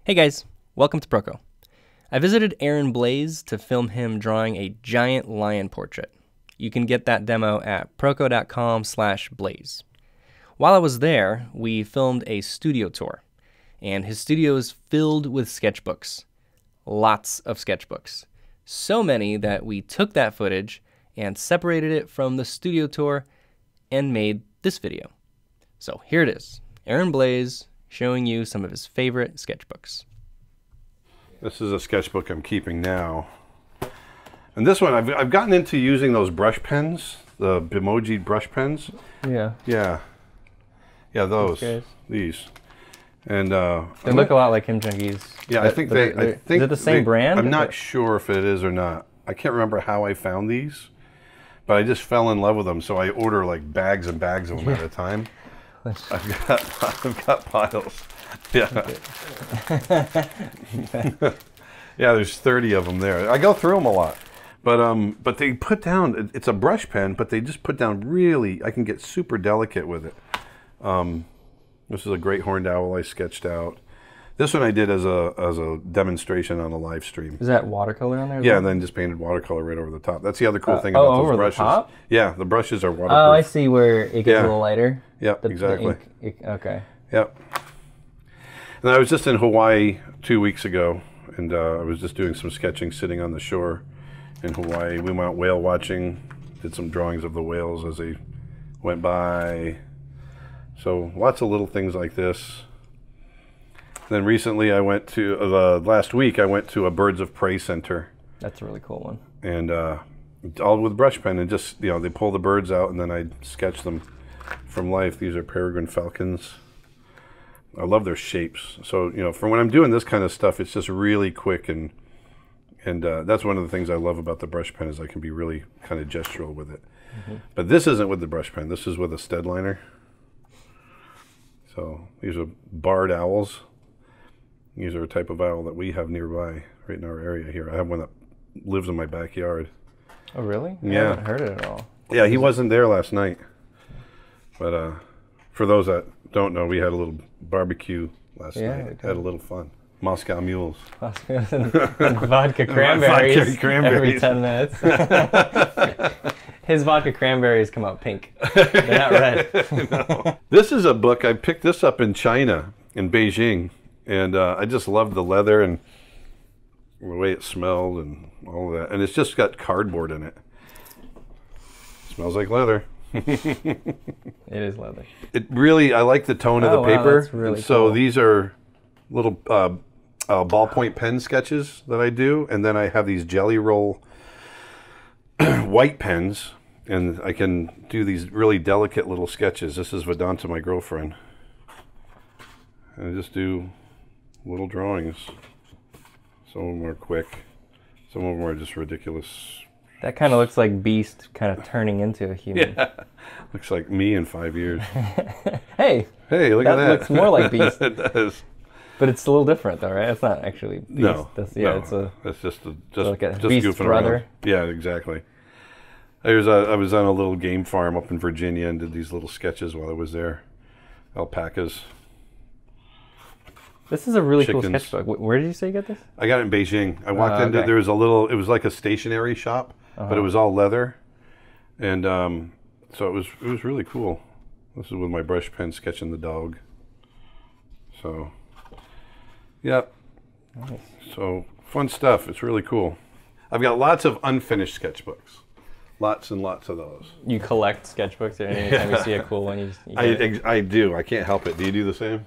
Hey guys, welcome to Proko. I visited Blaise to film him drawing a giant lion portrait. You can get that demo at proko.com/blaise. While I was there, we filmed a studio tour, and his studio is filled with sketchbooks. Lots of sketchbooks. So many that we took that footage and separated it from the studio tour and made this video. So here it is, Blaise showing you some of his favorite sketchbooks. This is a sketchbook I'm keeping now. And this one, I've gotten into using those brush pens, the Bimoji brush pens. Yeah. Yeah, those. These. And they look a lot like Kim Jong-il's. Yeah, I think is it the same brand? I'm not sure if it is or not. I can't remember how I found these, but I just fell in love with them, so I order like bags and bags of them at a time. I've got piles. Yeah. Yeah, there's 30 of them there. I go through them a lot. But they put down, it's a brush pen, but they just put down really, I can get super delicate with it. This is a great horned owl I sketched out. This one I did as a demonstration on a live stream. Is that watercolor on there? Yeah, and then just painted watercolor right over the top. That's the other cool thing about those brushes. The top? Yeah, the brushes are waterproof. Oh, I see where it gets a little lighter. Yep, exactly. The ink, okay. Yep. And I was just in Hawaii 2 weeks ago, and I was just doing some sketching sitting on the shore in Hawaii. We went whale watching, did some drawings of the whales as they went by. So lots of little things like this. Then recently I went to, last week I went to a Birds of Prey center. That's a really cool one. And all with brush pen, and just, you know, they pull the birds out and then I sketch them from life. These are peregrine falcons. I love their shapes. So, you know, for when I'm doing this kind of stuff, it's just really quick, and that's one of the things I love about the brush pen is I can be really kind of gestural with it. Mm-hmm. But this isn't with the brush pen. This is with a Steadliner. So these are barred owls. These are a type of owl that we have nearby, right in our area here. I have one that lives in my backyard. Oh, really? Yeah. I haven't heard it at all. Yeah, he wasn't there last night. But for those that don't know, we had a little barbecue last night. Had a little fun. Moscow mules. And vodka cranberries, vodka cranberries every 10 minutes. His vodka cranberries come out pink. They're not red. No. This is a book. I picked this up in China, in Beijing. And I just loved the leather and the way it smelled and all of that. And it's just got cardboard in it. Smells like leather. It is leather. It really, I like the tone of the paper. That's really so cool. These are little ballpoint pen sketches that I do. And then I have these Jelly Roll white pens. And I can do these really delicate little sketches. This is Vedanta, my girlfriend. And I just do little drawings. Some of them are quick. Some of them are just ridiculous. That kind of looks like Beast kind of turning into a human. Yeah. Looks like me in 5 years. Hey, look at that. That looks more like Beast. It does. But it's a little different though, right? It's not actually Beast. No. It's just like a just Beast's goofing brother. around. Yeah, exactly. I was on a little game farm up in Virginia and did these little sketches while I was there. Alpacas. This is a really Chickens. cool sketchbook. Where did you say you got this? I got it in Beijing. I walked into, there was a little, it was like a stationery shop, but it was all leather. And so it was really cool. This is with my brush pen sketching the dog. So, yep. Nice. So fun stuff. It's really cool. I've got lots of unfinished sketchbooks. Lots and lots of those. You collect sketchbooks, or anytime you see a cool one, you get it? I do. I can't help it. Do you do the same?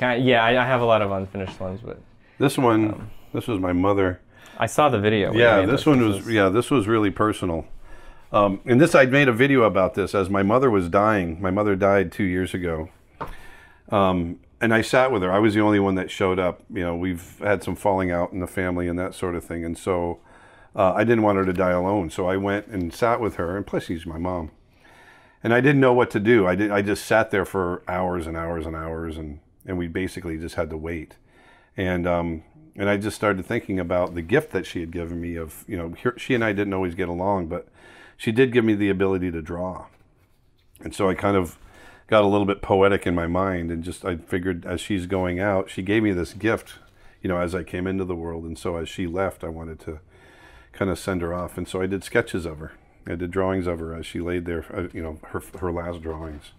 Yeah, I have a lot of unfinished ones, but this one, this was my mother. I saw the video. Yeah, this was really personal. And this, I'd made a video about this as my mother was dying. My mother died 2 years ago. And I sat with her. I was the only one that showed up. You know, we've had some falling out in the family and that sort of thing. And so I didn't want her to die alone. So I went and sat with her, and plus she's my mom. And I didn't know what to do. I just sat there for hours and hours and hours, and we basically just had to wait. And I just started thinking about the gift that she had given me of, you know, she and I didn't always get along, but she did give me the ability to draw. And so I kind of got a little bit poetic in my mind, and just I figured as she's going out, she gave me this gift you know, as I came into the world. And so as she left, I wanted to kind of send her off. And so I did sketches of her. I did drawings of her as she laid there, you know, her last drawings.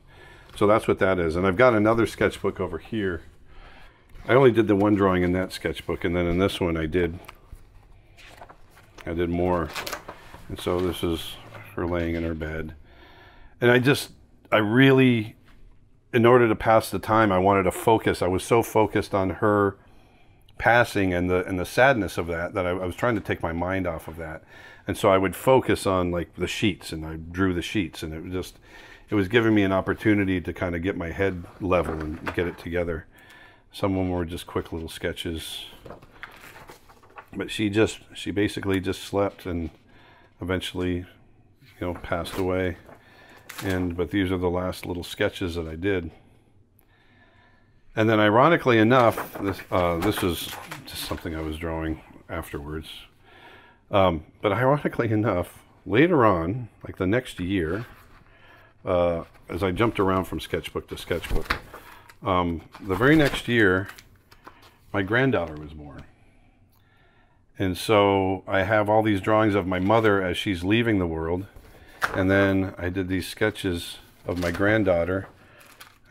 So that's what that is. And I've got another sketchbook over here. I only did the one drawing in that sketchbook, and then in this one I did more. And so this is her laying in her bed. And I really, in order to pass the time, I wanted to focus. I was so focused on her passing and the sadness of that I was trying to take my mind off of that. And so I would focus on like the sheets, and I drew the sheets, and it was giving me an opportunity to kind of get my head level and get it together. Some of them were just quick little sketches. But she basically just slept and eventually, you know, passed away. But these are the last little sketches that I did. And then ironically enough, this is just something I was drawing afterwards. But ironically enough, later on, like the next year, as I jumped around from sketchbook to sketchbook, the very next year, my granddaughter was born. And so I have all these drawings of my mother as she's leaving the world. And then I did these sketches of my granddaughter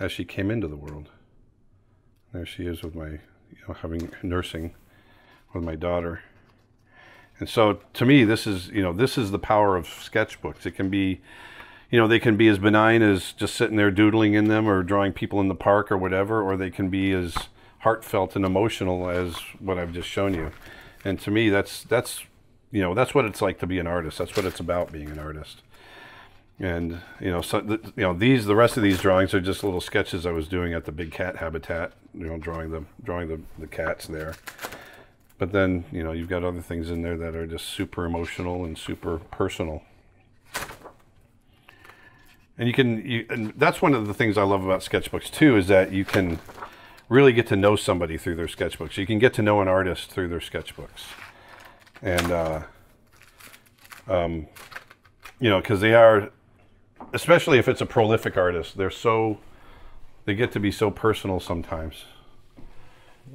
as she came into the world. There she is with my, you know, nursing with my daughter. And so to me, this is the power of sketchbooks. It can be, you know, they can be as benign as just sitting there doodling in them or drawing people in the park or whatever, or they can be as heartfelt and emotional as what I've just shown you. And to me, that's you know, that's what it's like to be an artist. That's what it's about, being an artist. And you know, so the rest of these drawings are just little sketches I was doing at the big cat habitat. You know, drawing the cats there. But then, you know, you've got other things in there that are just super emotional and super personal. And and that's one of the things I love about sketchbooks too, is that you can really get to know somebody through their sketchbooks. You can get to know an artist through their sketchbooks. And you know, because they are, especially if it's a prolific artist, they get to be so personal sometimes.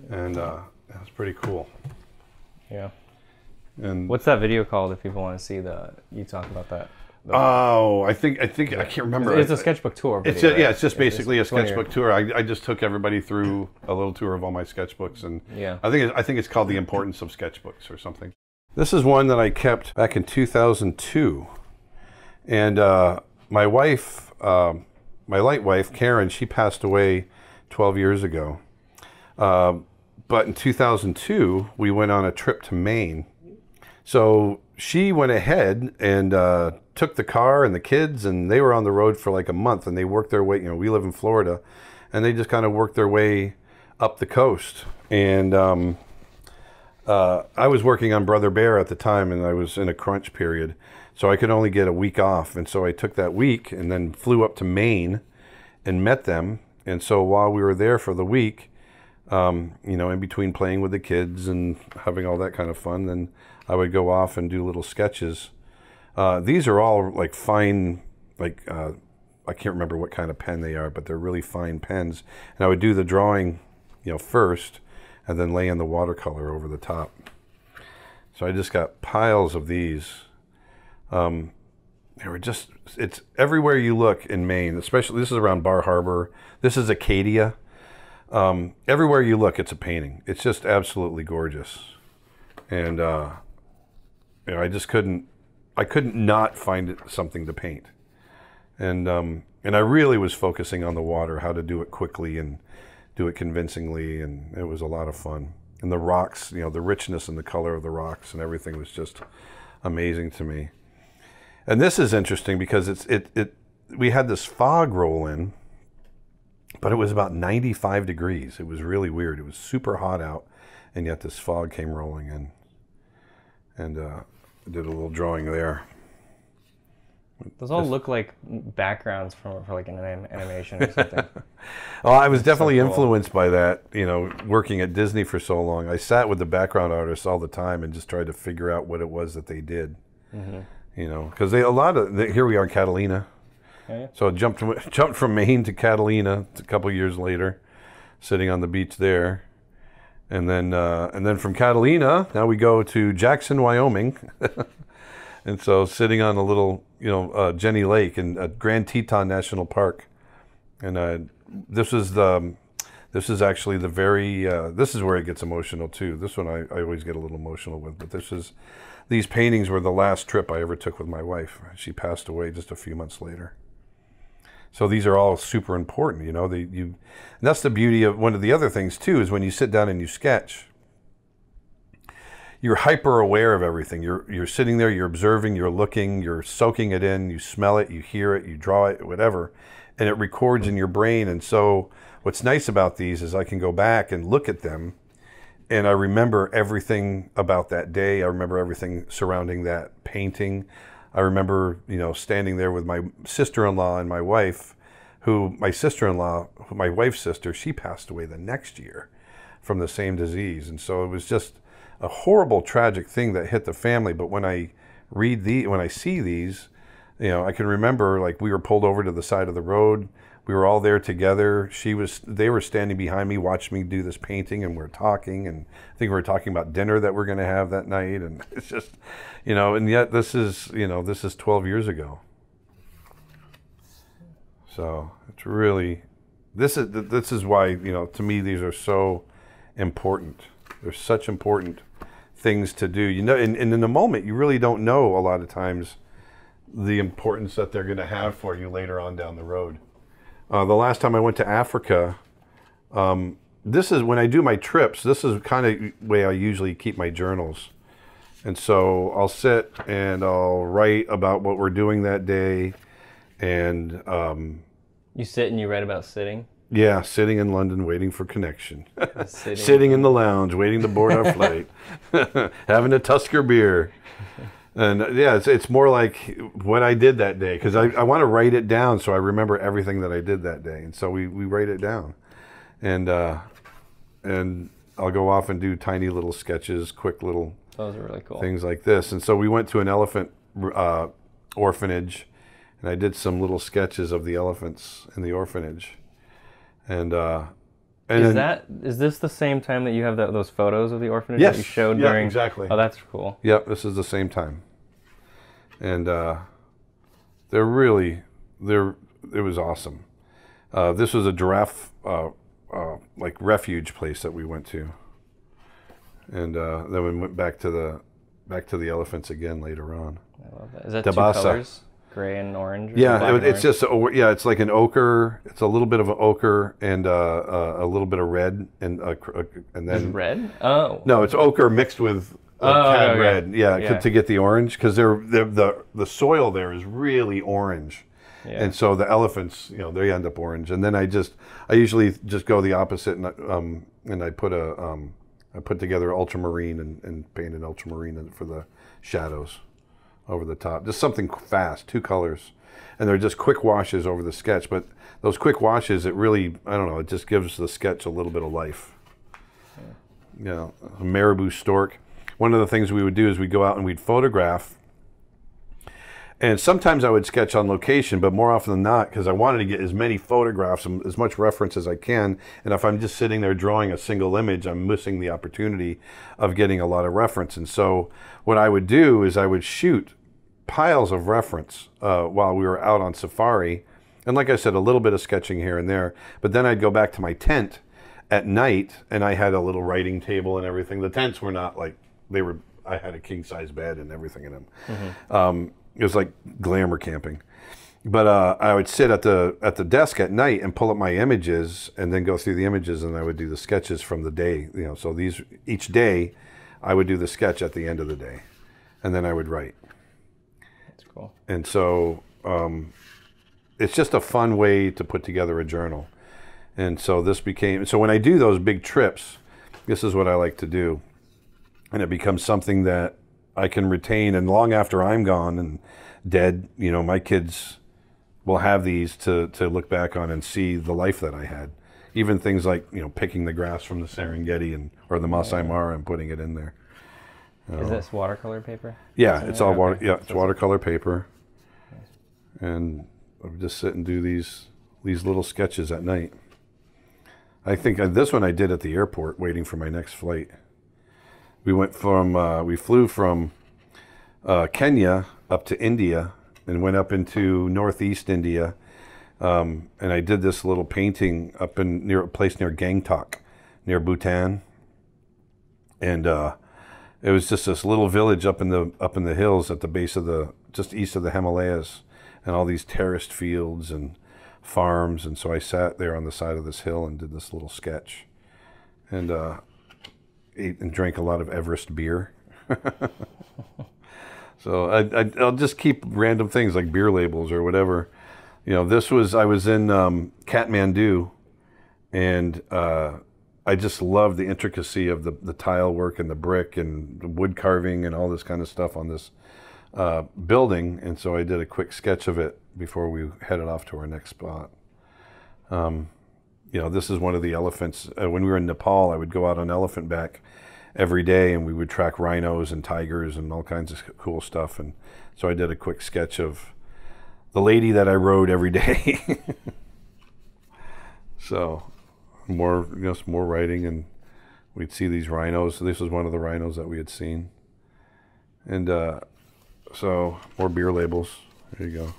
And that's pretty cool. Yeah. And what's that video called if people want to see you talk about that? Oh, I think I can't remember. It's a sketchbook tour video, right? Yeah, it's just basically a sketchbook tour. I just took everybody through a little tour of all my sketchbooks, and yeah. I think it's called The Importance of Sketchbooks or something. This is one that I kept back in 2002. And my wife, my late wife, Karen, she passed away 12 years ago. But in 2002, we went on a trip to Maine. So she went ahead and took the car and the kids, and they were on the road for like a month, and they worked their way, you know, we live in Florida, and they just kind of worked their way up the coast. And I was working on Brother Bear at the time, and I was in a crunch period. So I could only get a week off. And so I took that week and then flew up to Maine and met them. And so while we were there for the week, you know, in between playing with the kids and having all that kind of fun, then I would go off and do little sketches. These are all like fine, like, I can't remember what kind of pen they are, but they're really fine pens. And I would do the drawing, you know, first, and then lay in the watercolor over the top. So I just got piles of these. They were just, it's everywhere you look in Maine, especially, this is around Bar Harbor. This is Acadia. Everywhere you look, it's a painting. It's just absolutely gorgeous. And, you know, I couldn't not find something to paint. And I really was focusing on the water, how to do it quickly and do it convincingly. And it was a lot of fun. And the rocks, you know, the richness and the color of the rocks and everything was just amazing to me. And this is interesting because we had this fog roll in, but it was about 95 degrees. It was really weird. It was super hot out, and yet this fog came rolling in. And I did a little drawing there. Those all look like backgrounds for like an animation or something. Well, I was definitely influenced by that, you know, working at Disney for so long. I sat with the background artists all the time and just tried to figure out what it was that they did. Mm-hmm. You know, because here we are in Catalina. Oh, yeah. So I jumped from Maine to Catalina a couple years later, sitting on the beach there. And then from Catalina, now we go to Jackson, Wyoming. And so sitting on a little, Jenny Lake in Grand Teton National Park. And this is actually the very, this is where it gets emotional too. This one I always get a little emotional with, but these paintings were the last trip I ever took with my wife. She passed away just a few months later. So these are all super important, and that's the beauty of one of the other things too, is when you sit down and you sketch, you're hyper aware of everything. You're sitting there, you're observing, you're looking, you're soaking it in, you smell it, you hear it, you draw it, whatever, and it records in your brain. And so what's nice about these is I can go back and look at them, and I remember everything about that day. I remember everything surrounding that painting. I remember, standing there with my sister-in-law and my wife, my wife's sister, she passed away the next year from the same disease. And so it was just a horrible, tragic thing that hit the family. But when I see these, I can remember, like, we were pulled over to the side of the road. We were all there together. They were standing behind me, watching me do this painting, and we're talking, and I think we were talking about dinner that we're going to have that night. And it's just, and yet this is 12 years ago. So it's really, this is why, to me, these are so important. They're such important things to do, and in the moment, you really don't know a lot of times the importance that they're going to have for you later on down the road. The last time I went to Africa, this is when I do my trips, this is kind of the way I usually keep my journals. And so I'll sit and I'll write about what we're doing that day. And you sit and you write about sitting? Yeah, sitting in London waiting for connection. Sitting in the lounge waiting to board our flight. Having a Tusker beer. And yeah, it's more like what I did that day, because I want to write it down so I remember everything that I did that day. And so we write it down. And I'll go off and do tiny little sketches, quick little Those are really cool. things like this. And so we went to an elephant orphanage, and I did some little sketches of the elephants in the orphanage. And is this the same time that you have those photos of the orphanage that you showed during? Exactly. Oh, that's cool. Yep, this is the same time. And it was awesome. This was a giraffe like refuge place that we went to. And then we went back to the elephants again later on. I love that. Is that Dabasa. Two colors? Gray and orange? Yeah, it's just it's like an ochre. It's a little bit of an ochre and a little bit of red and then is red? Oh no, it's ochre mixed with cad red. Yeah, to get the orange, because the soil there is really orange, and so the elephants they end up orange. And then I usually just go the opposite, and I put together ultramarine and painted ultramarine for the shadows over the top. Just something fast, 2 colors. And they're just quick washes over the sketch. But those quick washes, it really, I don't know, it just gives the sketch a little bit of life. A marabou stork. One of the things we would do is we'd go out and we'd photograph. And sometimes I would sketch on location, but more often than not, because I wanted to get as many photographs and as much reference as I can. And if I'm just sitting there drawing a single image, I'm missing the opportunity of getting a lot of reference. And so what I would do is I would shoot piles of reference while we were out on safari. And like I said, a little bit of sketching here and there. But then I'd go back to my tent at night, and I had a little writing table and everything. The tents were not like, I had a king-size bed and everything in them. Mm-hmm. It was like glamour camping. But I would sit at the desk at night and pull up my images and then go through the images, and I would do the sketches from the day. So each day I would do the sketch at the end of the day, and then I would write. That's cool. And so it's just a fun way to put together a journal. And so so when I do those big trips, this is what I like to do. And it becomes something that I can retain, and long after I'm gone and dead, my kids will have these to look back on and see the life that I had. Even things like, picking the grass from the Serengeti or the Masai Mara and putting it in there. Is this watercolor paper? Yeah, it's all water. Yeah, it's watercolor paper. And I would just sit and do these little sketches at night. I think this one I did at the airport waiting for my next flight. We flew from Kenya up to India and went up into northeast India. And I did this little painting up near a place near Gangtok, near Bhutan. And it was just this little village up in the hills at the base of just east of the Himalayas, and all these terraced fields and farms. And so I sat there on the side of this hill and did this little sketch, and ate and drank a lot of Everest beer. So I'll just keep random things like beer labels or whatever. You know, I was in Kathmandu, and I just love the intricacy of the tile work and the brick and the wood carving and all this kind of stuff on this building. And so I did a quick sketch of it before we headed off to our next spot. You know, this is one of the elephants. When we were in Nepal, I would go out on elephant back every day, and we would track rhinos and tigers and all kinds of cool stuff. And so I did a quick sketch of the lady that I rode every day. So more writing, and we'd see these rhinos. So this was one of the rhinos that we had seen. And so more beer labels. There you go.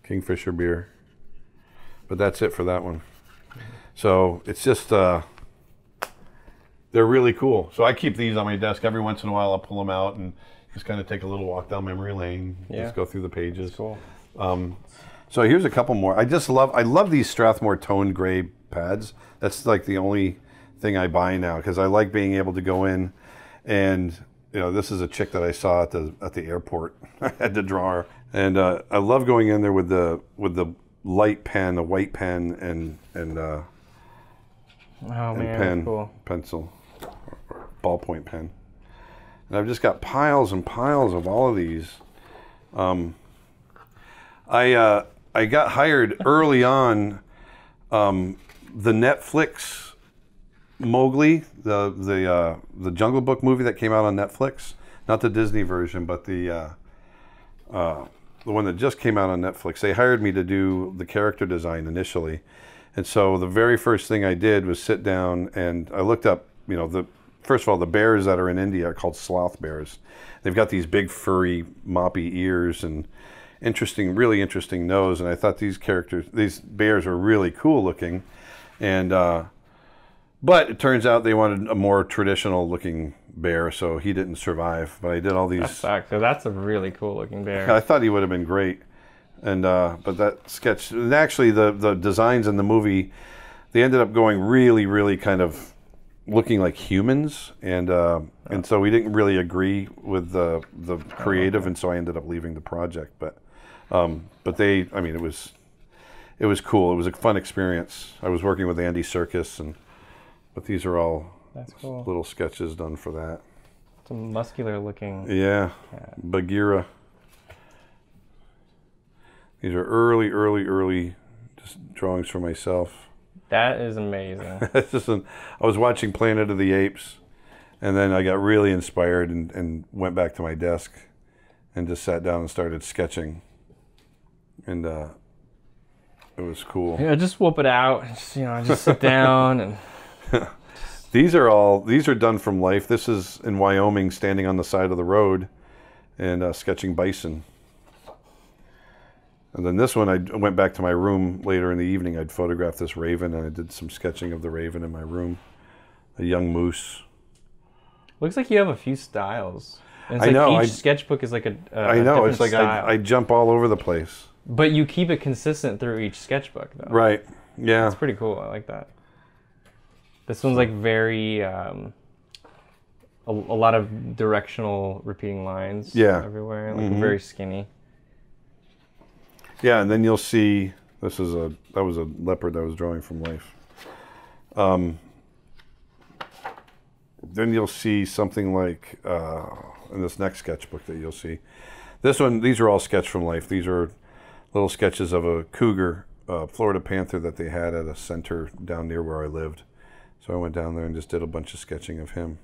Kingfisher beer. But that's it for that one. So it's just, they're really cool. So I keep these on my desk. Every once in a while I'll pull them out and just kind of take a little walk down memory lane. Yeah. Just go through the pages. That's cool. So here's a couple more. I love these Strathmore toned gray pads. That's like the only thing I buy now, because I like being able to go in and, you know, this is a chick that I saw at the airport. I had to draw her, and I love going in there with the light pen, the white pen, and pen, cool. Pencil, or ballpoint pen. And I've just got piles and piles of all of these. I got hired early on. The Netflix Mowgli, the Jungle Book movie that came out on Netflix, not the Disney version, but the one that just came out on Netflix. They hired me to do the character design initially, and so the very first thing I did was sit down and I looked up. You know, first of all, the bears that are in India are called sloth bears. They've got these big furry moppy ears and really interesting nose, and I thought these bears were really cool looking. And but it turns out they wanted a more traditional looking bear, so he didn't survive. But I did all these. That sucks. So that's a really cool looking bear. I thought he would have been great, and but that sketch, and actually the designs in the movie, they ended up going really kind of looking like humans, and so we didn't really agree with the creative, and so I ended up leaving the project. But it was cool. It was a fun experience. I was working with Andy Serkis, but these are all cool. Little sketches done for that. It's a muscular looking. Yeah, cat. Bagheera. These are early just drawings for myself. That is amazing. I was watching Planet of the Apes, and then I got really inspired and went back to my desk and just sat down and started sketching. And it was cool. Yeah, just whoop it out. Just sit down and. These are done from life. This is in Wyoming, standing on the side of the road and sketching bison. And then this one, I went back to my room later in the evening. I'd photographed this raven, and I did some sketching of the raven in my room. A young moose. Looks like you have a few styles. And I know. Each sketchbook is like a I know. It's like style. I jump all over the place. But you keep it consistent through each sketchbook, though. Right. Yeah. That's pretty cool. I like that. This one's like very, a lot of directional repeating lines. Yeah. Everywhere. Like very skinny. Yeah, and then you'll see, that was a leopard that I was drawing from life. Then you'll see something like, in this next sketchbook that you'll see. These are all sketched from life. These are little sketches of a cougar, Florida panther that they had at a center down near where I lived. So I went down there and just did a bunch of sketching of him.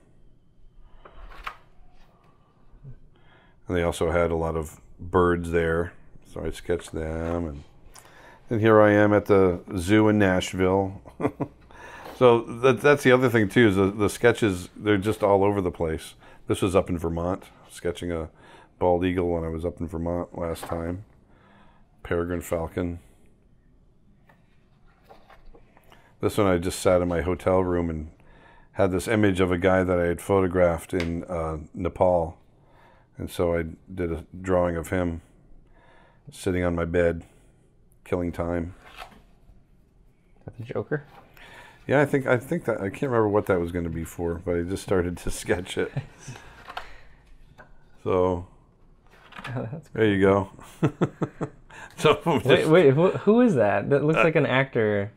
And they also had a lot of birds there. So I sketched them, and here I am at the zoo in Nashville. So that's the other thing too, is the sketches, they're just all over the place. This was up in Vermont, sketching a bald eagle when I was up in Vermont last time. Peregrine falcon. This one I just sat in my hotel room and had this image of a guy that I had photographed in Nepal. And so I did a drawing of him sitting on my bed, killing time. Is that the Joker? Yeah, I think that, I can't remember what that was going to be for, but I just started to sketch it. So there you go. So wait, who is that? That looks like an actor.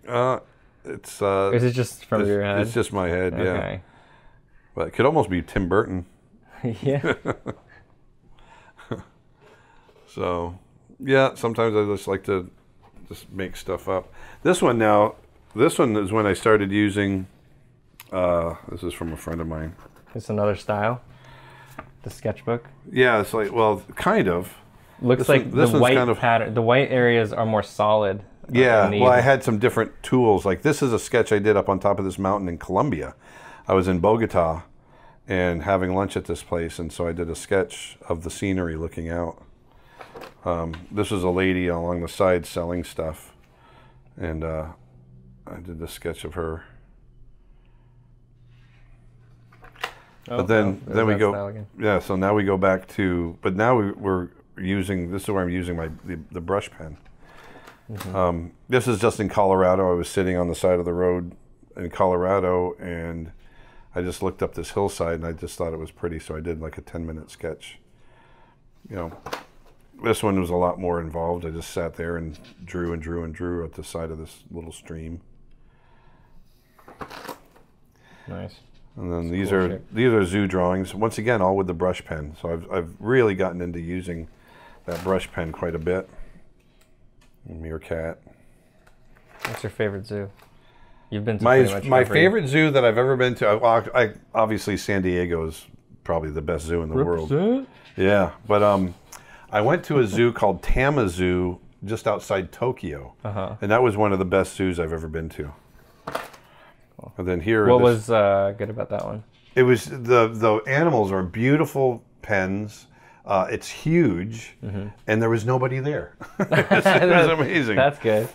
It's or is it just from your head? It's just my head, yeah. Okay. But it could almost be Tim Burton. Yeah. So, yeah, sometimes I just like to just make stuff up. This one is when I started using, this is from a friend of mine. It's another style? The sketchbook? Yeah, it's like, well, kind of. Looks like the white kind of pattern. The white areas are more solid. Yeah, well, I had some different tools. Like this is a sketch I did up on top of this mountain in Colombia. I was in Bogota and having lunch at this place, and so I did a sketch of the scenery looking out. This was a lady along the side selling stuff, and I did the sketch of her. But then we go, yeah. So now we go back to, but now we're using. This is where I'm using the brush pen. Mm-hmm. This is just in Colorado. I was sitting on the side of the road in Colorado, and I just looked up this hillside, and I just thought it was pretty, so I did like a 10-minute sketch. You know, this one was a lot more involved. I just sat there and drew and drew and drew at the side of this little stream. Nice. And then these are zoo drawings. Once again, all with the brush pen. So I've really gotten into using that brush pen quite a bit. Meerkat. What's your favorite zoo? You've been to my favorite zoo that I've ever been to. I obviously San Diego is probably the best zoo in the world. Yeah, but I went to a zoo called Tama Zoo just outside Tokyo, and that was one of the best zoos I've ever been to. Cool. And then here, what was good about that one? It was the animals are beautiful pens. It's huge, and there was nobody there. It was amazing. That's good.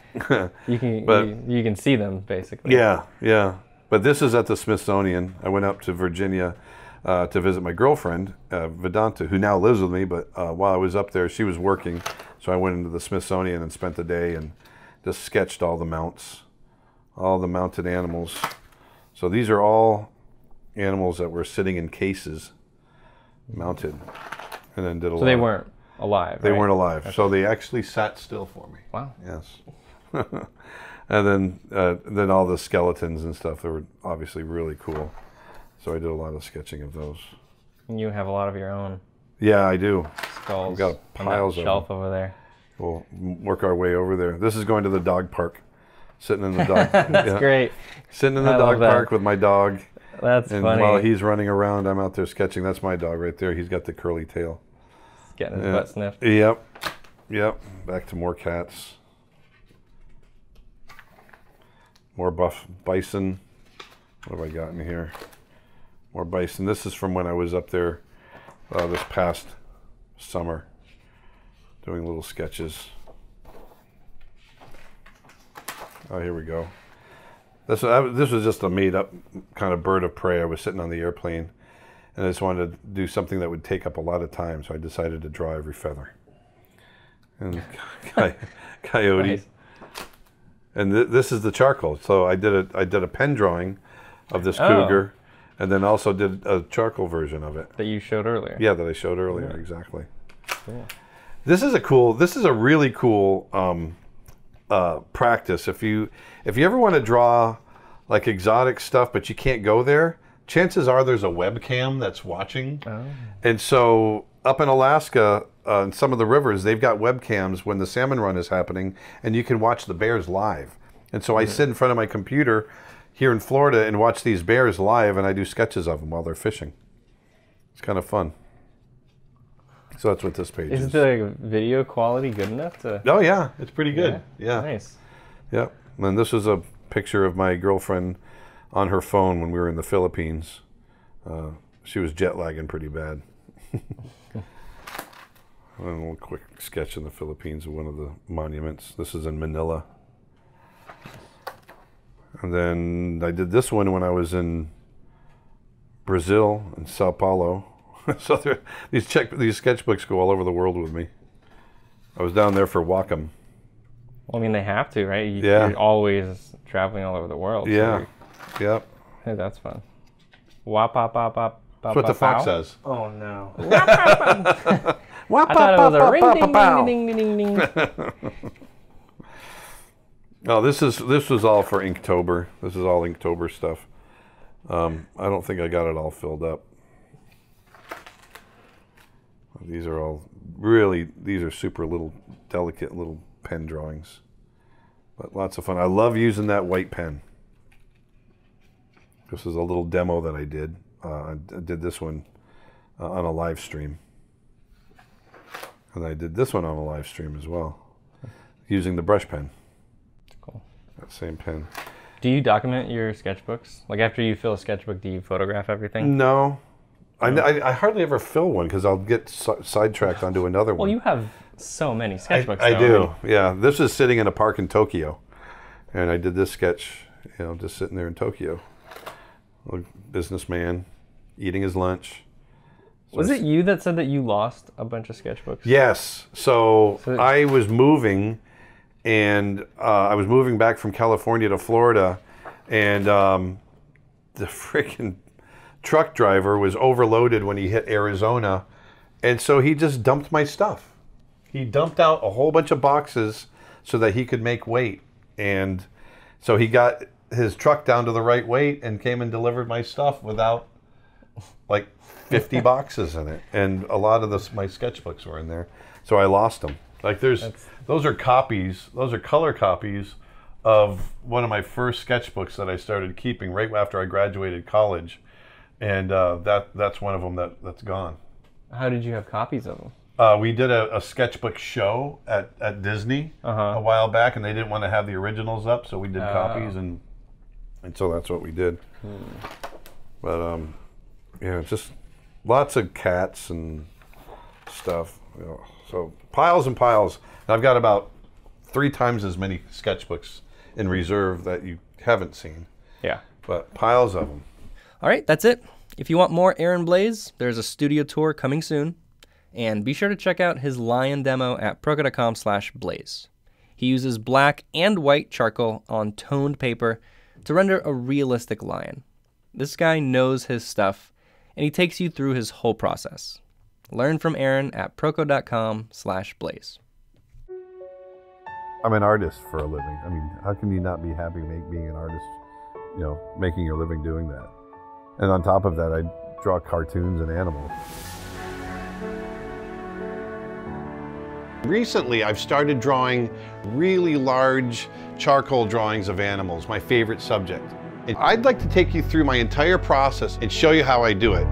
You can see them basically. Yeah, yeah. But this is at the Smithsonian. I went up to Virginia to visit my girlfriend, Vedanta, who now lives with me. But while I was up there, she was working, so I went into the Smithsonian and spent the day and just sketched all the mounts, all the mounted animals. So these are all animals that were sitting in cases, mounted. And then did a lot. So they weren't alive. They weren't alive. Okay. So they actually sat still for me. Wow. Yes. And then all the skeletons and stuff, they were obviously really cool. So I did a lot of sketching of those. And you have a lot of your own. Yeah, I do. Skulls. I've got piles of shelf them. Over there. We'll work our way over there. This is going to the dog park. Sitting in the dog. That's great. Sitting in the dog park with my dog. That's and funny. While he's running around, I'm out there sketching. That's my dog right there. He's got the curly tail. He's getting his butt sniffed. Yep. Yep. Back to more cats. More buff bison. What have I got in here? More bison. This is from when I was up there this past summer doing little sketches. Oh, here we go. This was just a made-up kind of bird of prey. I was sitting on the airplane, and I just wanted to do something that would take up a lot of time, so I decided to draw every feather. And coyote. Nice. And this is the charcoal. So I did a pen drawing of this cougar, and then also did a charcoal version of it. That you showed earlier. Yeah, that I showed earlier, exactly. Cool. This is a really cool practice. If you ever want to draw like exotic stuff, but you can't go there, chances are there's a webcam that's watching. Oh. And so up in Alaska, in some of the rivers, they've got webcams when the salmon run is happening, and you can watch the bears live. And so I sit in front of my computer here in Florida and watch these bears live, and I do sketches of them while they're fishing. It's kind of fun. So that's what this page is. Is the video quality good enough to... Oh, yeah. It's pretty good. Yeah. Nice. Yep. And this is a picture of my girlfriend on her phone when we were in the Philippines. She was jet lagging pretty bad. A little quick sketch in the Philippines of one of the monuments. This is in Manila. And then I did this one when I was in Brazil, in Sao Paulo. So these sketchbooks go all over the world with me. I was down there for Wacom. Well, I mean, they have to, right? Yeah. You're always traveling all over the world. Yeah. So Yep. hey, that's fun. Wap, pop, pop, pop. That's what the fox says. Oh, no. I thought it was a ring, ding, ding, ding, ding, ding. Oh, this was all for Inktober. This is all Inktober stuff. I don't think I got it all filled up. These are all really, these are super little, delicate little pen drawings. But lots of fun. I love using that white pen. This is a little demo that I did. I did this one on a live stream. And I did this one on a live stream as well, using the brush pen. Cool. That same pen. Do you document your sketchbooks? Like after you fill a sketchbook, do you photograph everything? No. I hardly ever fill one because I'll get sidetracked onto another one. Well, you have so many sketchbooks. I do, yeah. This is sitting in a park in Tokyo. And I did this sketch, just sitting there in Tokyo. A businessman eating his lunch. So was it you that said that you lost a bunch of sketchbooks? Yes. So I was moving, and I was moving back from California to Florida, and the freaking truck driver was overloaded when he hit Arizona, and so he just dumped my stuff. He dumped out a whole bunch of boxes so that he could make weight, and so he got his truck down to the right weight and came and delivered my stuff without like 50 boxes in it, and a lot of my sketchbooks were in there, so I lost them. Like those are copies, those are color copies of one of my first sketchbooks that I started keeping right after I graduated college, and that's one of them that's gone. How did you have copies of them? We did a sketchbook show at Disney a while back, and they didn't want to have the originals up, so we did copies, and so that's what we did. But yeah, just lots of cats and stuff. So piles and piles. And I've got about 3 times as many sketchbooks in reserve that you haven't seen. Yeah. But piles of them. All right, that's it. If you want more Aaron Blaise, there's a studio tour coming soon. And be sure to check out his lion demo at proko.com/blaise. He uses black and white charcoal on toned paper to render a realistic lion. This guy knows his stuff, and he takes you through his whole process. Learn from Aaron at proko.com/blaise. I'm an artist for a living. I mean, how can you not be happy being an artist, making your living doing that? And on top of that, I draw cartoons and animals. Recently, I've started drawing really large charcoal drawings of animals, my favorite subject. And I'd like to take you through my entire process and show you how I do it.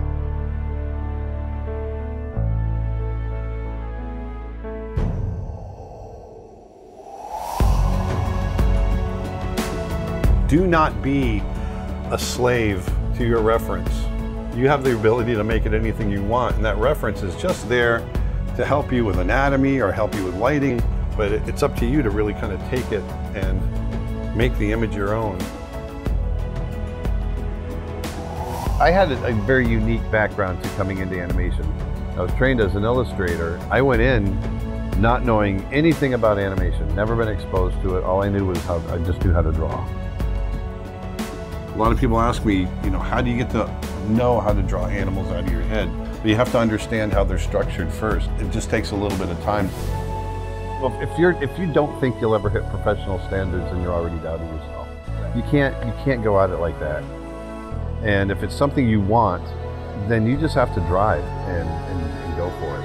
Do not be a slave to your reference. You have the ability to make it anything you want, and that reference is just there to help you with anatomy or help you with lighting, but it's up to you to really kind of take it and make the image your own. I had a very unique background to coming into animation. I was trained as an illustrator. I went in not knowing anything about animation, never been exposed to it. All I knew was I just knew how to draw. A lot of people ask me, how do you get to know how to draw animals out of your head? But you have to understand how they're structured first. It just takes a little bit of time. Well, if you don't think you'll ever hit professional standards, then you're already doubting yourself. You can't go at it like that. And if it's something you want, then you just have to drive and go for it.